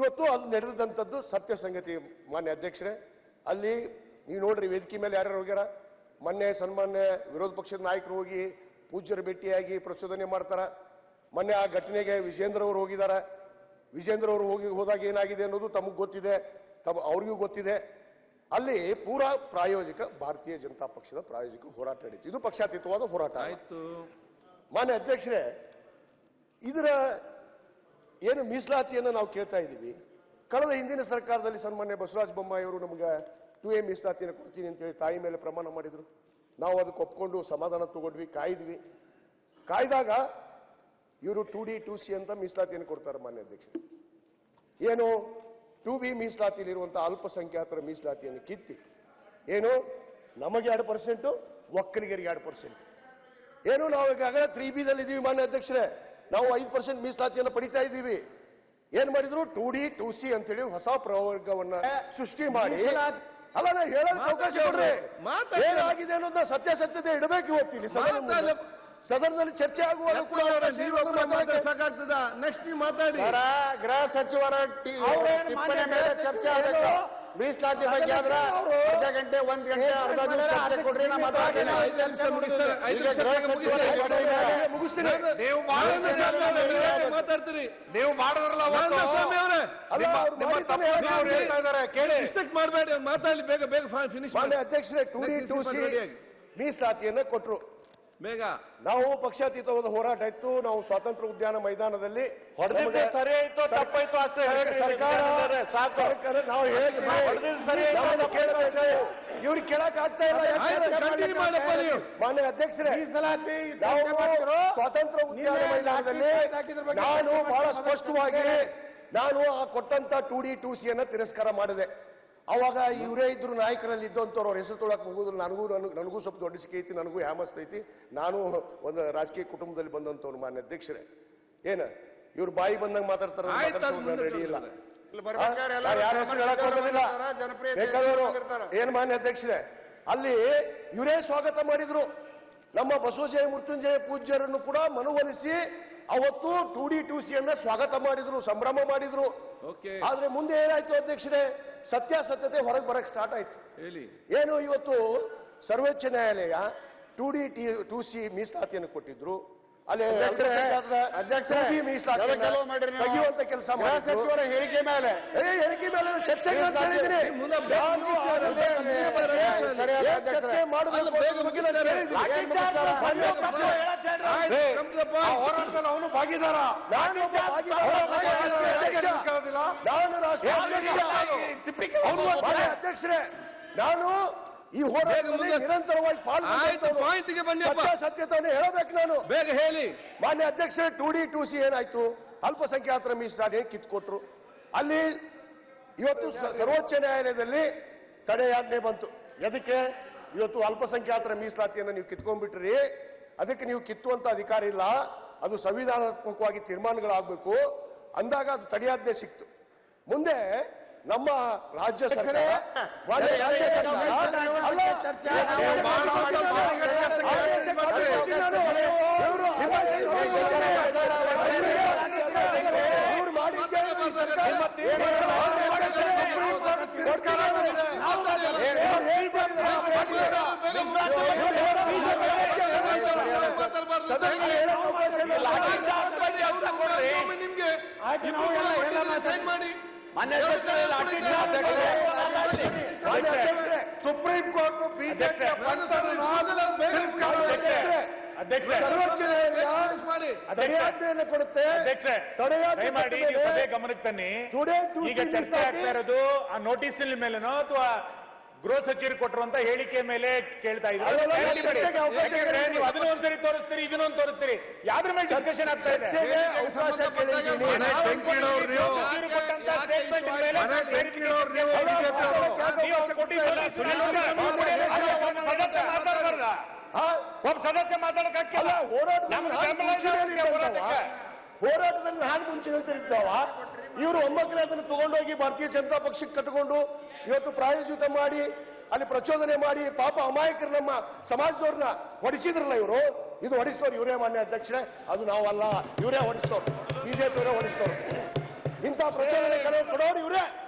ಇವತ್ತು ಅದು ನಡೆದಂಥದ್ದು ಸತ್ಯ ಸಂಗತಿ ಮಾನ್ಯ ಅಧ್ಯಕ್ಷರೇ. ಅಲ್ಲಿ ನೀವು ನೋಡ್ರಿ ವೇದಿಕೆ ಮೇಲೆ ಯಾರ್ಯಾರು ಹೋಗ್ಯಾರ. ಮೊನ್ನೆ ಸನ್ಮಾನ್ಯ ವಿರೋಧ ಪಕ್ಷದ ನಾಯಕರು ಹೋಗಿ ಪೂಜ್ಯರ ಭೇಟಿಯಾಗಿ ಪ್ರಚೋದನೆ ಮಾಡ್ತಾರ. ಮೊನ್ನೆ ಆ ಘಟನೆಗೆ ವಿಜೇಂದ್ರ ಅವರು ಹೋಗಿದಾರ. ವಿಜೇಂದ್ರ ಅವರು ಹೋದಾಗ ಏನಾಗಿದೆ ಅನ್ನೋದು ತಮಗೆ ಗೊತ್ತಿದೆ, ಅವ್ರಿಗೂ ಗೊತ್ತಿದೆ. ಅಲ್ಲಿ ಪೂರಾ ಪ್ರಾಯೋಜಿಕ ಭಾರತೀಯ ಜನತಾ ಪಕ್ಷದ ಪ್ರಾಯೋಜಿಕ ಹೋರಾಟ ನಡೀತು. ಇದು ಪಕ್ಷಾತೀತವಾದ ಹೋರಾಟ ಆಯಿತು. ಮಾನ್ಯ ಅಧ್ಯಕ್ಷರೇ, ಇದರ ಏನು ಮೀಸಲಾತಿಯನ್ನು ನಾವು ಕೇಳ್ತಾ ಇದ್ದೀವಿ. ಕಳೆದ ಹಿಂದಿನ ಸರ್ಕಾರದಲ್ಲಿ ಸನ್ಮಾನ್ಯ ಬಸವರಾಜ ಬೊಮ್ಮಾಯಿ ಅವರು ನಮಗೆ 2A ಮೀಸಲಾತಿಯನ್ನು ಕೊಡ್ತೀನಿ ಅಂತೇಳಿ ತಾಯಿ ಮೇಲೆ ಪ್ರಮಾಣ ಮಾಡಿದ್ರು. ನಾವು ಅದಕ್ಕೆ ಒಪ್ಕೊಂಡು ಸಮಾಧಾನ ತಗೊಂಡ್ವಿ, ಕಾಯ್ದ್ವಿ. ಕಾಯ್ದಾಗ ಇವರು 2D 2C ಅಂತ ಮೀಸಲಾತಿಯನ್ನು ಕೊಡ್ತಾರೆ. ಮಾನ್ಯ ಅಧ್ಯಕ್ಷರು, ಏನು 2B ಮೀಸಲಾತಿಯಲ್ಲಿರುವಂತಹ ಅಲ್ಪಸಂಖ್ಯಾತರ ಮೀಸಲಾತಿಯನ್ನು ಕಿತ್ತಿ ಏನು ನಮಗೆ 2%, ಒಕ್ಕಲಿಗರಿಗೆ 2%. ಏನು ನಾವು ಈಗಾಗಲೇ 3B ಇದ್ದೀವಿ. ಮಾನ್ಯ ಅಧ್ಯಕ್ಷರೇ, ನಾವು 5% ಮೀಸಲಾತಿಯನ್ನು ಪಡಿತಾ ಇದ್ದೀವಿ. ಏನ್ ಮಾಡಿದ್ರು 2D 2C ಅಂತೇಳಿ ಹೊಸ ಪ್ರವರ್ಗವನ್ನ ಸೃಷ್ಟಿ ಮಾಡಿ, ಅಲ್ಲ ನಾ ಹೇಳೋದಕ್ಕೆ ಅವಕಾಶ ಕೊಡ್ರಿ. ಏನಾಗಿದೆ ಅನ್ನೋದನ್ನ ಸತ್ಯಾಸತ್ಯತೆ ಇಡಬೇಕು ಇವತ್ತಿಲ್ಲಿ ಸದನದಲ್ಲಿ ಚರ್ಚೆ ಆಗುವಾಗ ಕೂಡ ಸಾಕಾಗ್ತದ. ನೆಕ್ಸ್ಟ್ ನೀವು ಮಾತಾಡಿ. ಗೃಹ ಸಚಿವರ ಟಿಪ್ಪಣಿ ಮೇಲೆ ಚರ್ಚೆ ಆಗಬೇಕು. ಮೀಸಲಾತಿ ಬಗ್ಗೆ ಆದ್ರ ಅರ್ಧ ಗಂಟೆ 1 ಗಂಟೆ ಅರ್ಧ ಚರ್ಚೆ ಕೊಡ್ರಿ. ನಾ ಮಾತಾಡ್ತೀನಿ. ಮಾತಾಡ್ತೀರಿ ನೀವು ಮಾಡಿದ್ರಲ್ಲ ಹೇಳ್ತಾ ಇದಾರೆ ಕೇಳಿ. ಮಿಸ್ಟೇಕ್ ಮಾಡಬೇಡಿ, ಮಾತಾಡಿ ಬೇಗ ಬೇಗ ಫಿನಿಶ್ ಮಾಡಿ. ಅಧ್ಯಕ್ಷರೇ 2D 2C ಮೀಸಲಾತಿಯನ್ನ ಕೊಟ್ರು. ಬೇಗ ನಾವು ಪಕ್ಷಾತೀತವಾದ ಹೋರಾಟ ಇತ್ತು. ನಾವು ಸ್ವಾತಂತ್ರ್ಯ ಉದ್ಯಾನ ಮೈದಾನದಲ್ಲಿ ಹೊಡೆದಿದ್ದೆ ಸರಿ ಆಯ್ತು ತಪ್ಪಾಯ್ತು ಅಷ್ಟೇ ಸರ್ಕಾರ ನಾವು ಇವ್ರಿಗೆ ಕೇಳಕ್ ಆಗ್ತಾ ಇಲ್ಲ. ಮಾನ್ಯ ಅಧ್ಯಕ್ಷರೇ, ಸ್ವಾತಂತ್ರ್ಯ ಉದ್ಯಾನ ಮೈದಾನದಲ್ಲಿ ನಾನು ಬಹಳ ಸ್ಪಷ್ಟವಾಗಿ ನಾನು ಆ ಕೊಟ್ಟಂತ 2D 2C ತಿರಸ್ಕಾರ ಮಾಡಿದೆ. ಅವಾಗ ಇವರೇ ಇದ್ರು ನಾಯಕರಲ್ಲಿ ಇದ್ದಂಥವ್ರು, ಅವ್ರ ಹೆಸರು ತೊಳಕ್ ಹೋಗುದು. ನನಗೂ ಸ್ವಲ್ಪ ದೊಡ್ಡಿಸಿಕೆ ಐತಿ, ನನಗೂ ಹ್ಯಾಮಸ್ ಐತಿ. ನಾನು ಒಂದು ರಾಜಕೀಯ ಕುಟುಂಬದಲ್ಲಿ ಬಂದಂಥವ್ರು. ಮಾನ್ಯ ಅಧ್ಯಕ್ಷರೇ, ಏನ ಇವ್ರು ಬಾಯಿ ಬಂದಂಗ ಮಾತಾಡ್ತಾರ, ರೆಡಿ ಇಲ್ಲ. ಯಾರ ಹೆಸರು ಹೇಳಕ್ ಹೋಗೋದಿಲ್ಲ. ಬೇಕಾದವರು ಏನ್ ಮಾನ್ಯ ಅಧ್ಯಕ್ಷರೇ, ಅಲ್ಲಿ ಇವರೇ ಸ್ವಾಗತ ಮಾಡಿದ್ರು. ನಮ್ಮ ಬಸವಜಯ ಮೃತ್ಯುಂಜಯ ಪೂಜ್ಯರನ್ನು ಕೂಡ ಮನವೊಲಿಸಿ ಅವತ್ತು 2D 2C ಸ್ವಾಗತ ಮಾಡಿದ್ರು, ಸಂಭ್ರಮ ಮಾಡಿದ್ರು. ಆದ್ರೆ ಮುಂದೆ ಏನಾಯ್ತು ಅಧ್ಯಕ್ಷರೇ, ಸತ್ಯಾಸತ್ಯತೆ ಹೊರಗೆ ಬರಕ್ ಸ್ಟಾರ್ಟ್ ಆಯ್ತು. ಏನು ಇವತ್ತು ಸರ್ವೋಚ್ಚ ನ್ಯಾಯಾಲಯ 2D 2C ಮೀಸಲಾತಿಯನ್ನು ಕೊಟ್ಟಿದ್ರು. ಅಲ್ಲಿ ತೆಗೆಯುವಂತ ಕೆಲಸ ಸಚಿವರ ಹೇಳಿಕೆ ಮೇಲೆ ಚರ್ಚೆ ಹೋರಾಟದಲ್ಲಿ ಅವನು ಭಾಗಿದಾರ. ನಾನು ಅಧ್ಯಕ್ಷರೇ, ನಾನು ಈ ಹೋರಾಟದಲ್ಲಿ ನಿರಂತರವಾಗಿ ಸತ್ಯತೆಯನ್ನು ಹೇಳಬೇಕು. ನಾನು ಬೇಗ ಹೇಳಿ. ಮಾನ್ಯ ಅಧ್ಯಕ್ಷರೇ, 2D 2C ಏನಾಯ್ತು, ಅಲ್ಪಸಂಖ್ಯಾತರ ಮೀಸಲಾತಿ ಕಿತ್ಕೊಟ್ರು. ಅಲ್ಲಿ ಇವತ್ತು ಸರ್ವೋಚ್ಚ ನ್ಯಾಯಾಲಯದಲ್ಲಿ ತಡೆಯಾಜ್ಞೆ ಬಂತು. ಎದಕ್ಕೆ? ಇವತ್ತು ಅಲ್ಪಸಂಖ್ಯಾತರ ಮೀಸಲಾತಿಯನ್ನು ನೀವು ಕಿತ್ಕೊಂಡ್ಬಿಟ್ರಿ, ಅದಕ್ಕೆ ನೀವು ಕಿತ್ತುವಂತ ಅಧಿಕಾರ ಇಲ್ಲ, ಅದು ಸಂವಿಧಾನಾತ್ಮಕವಾಗಿ ತೀರ್ಮಾನಗಳಾಗಬೇಕು ಅಂದಾಗ ಅದು ತಡೆಯಾಜ್ಞೆ ಸಿಕ್ತು. ಮುಂದೆ ನಮ್ಮ ರಾಜ್ಯ ಸರ್ಕಾರ ಸುಪ್ರೀಂ ಕೋರ್ಟ್ ಬಿಜೆಪಿ ತಡೆಯಾಜ್ಞೆಯನ್ನು ಕೊಡುತ್ತೆ. ಗಮನಕ್ಕೆ ತನ್ನಿ. ಈಗ ಚರ್ಚೆ ಆಗ್ತಾ ಇರೋದು ಆ ನೋಟಿಸಿನ ಮೇಲೆನೋ ಅಥವಾ ಗೃಹ ಸಚಿವರು ಕೊಟ್ಟಿರುವಂತ ಹೇಳಿಕೆ ಮೇಲೆ ಕೇಳ್ತಾ ಇದ್ದಾರೆ. ನೀವು ಅದನ್ನೊಂದ್ಸರಿ ತೋರಿಸ್ತೀರಿ, ಇದನ್ನೊಂದು ತೋರಿಸ್ತೀರಿ, ಯಾವ್ದ್ರ ಮೇಲೆ ಡಿಸ್ಕಷನ್ ಆಗ್ತಾ ಇದೆ? ಸದಸ್ಯ ಮಾತಾಡಕ್ಕಾಗಿಲ್ಲ. ಹೋರಾಟದಲ್ಲಿ ನಾನು ಮುಂಚೆ ಇದ್ದಾವ ಇವರು ಒಮ್ಮಕ್ಕಲೇ ಅದನ್ನು ತಗೊಂಡೋಗಿ ಭಾರತೀಯ ಜನತಾ ಪಕ್ಷಕ್ಕೆ ಕಟ್ಟಿಕೊಂಡು ಇವತ್ತು ಪ್ರಾಯೋಜಿತ ಮಾಡಿ ಅಲ್ಲಿ ಪ್ರಚೋದನೆ ಮಾಡಿ ಪಾಪ ಅಮಾಯಕರು ನಮ್ಮ ಸಮಾಜದವ್ರನ್ನ ಹೊಡಿಸಿದ್ರಲ್ಲ ಇವರು. ಇದು ಹೊಡಿಸ್ತವ್ರು ಇವರೇ ಮಾನ್ಯ ಅಧ್ಯಕ್ಷರೇ, ಅದು ನಾವಲ್ಲ, ಇವರೇ ಹೊಡಿಸ್ತವ್ರು, ಬಿಜೆಪಿಯವರೇ ಹೊಡಿಸ್ತವ್ರು. ಇಂಥ ಪ್ರಚೋದನೆ ಕೊಡೋರು ಇವರೇ.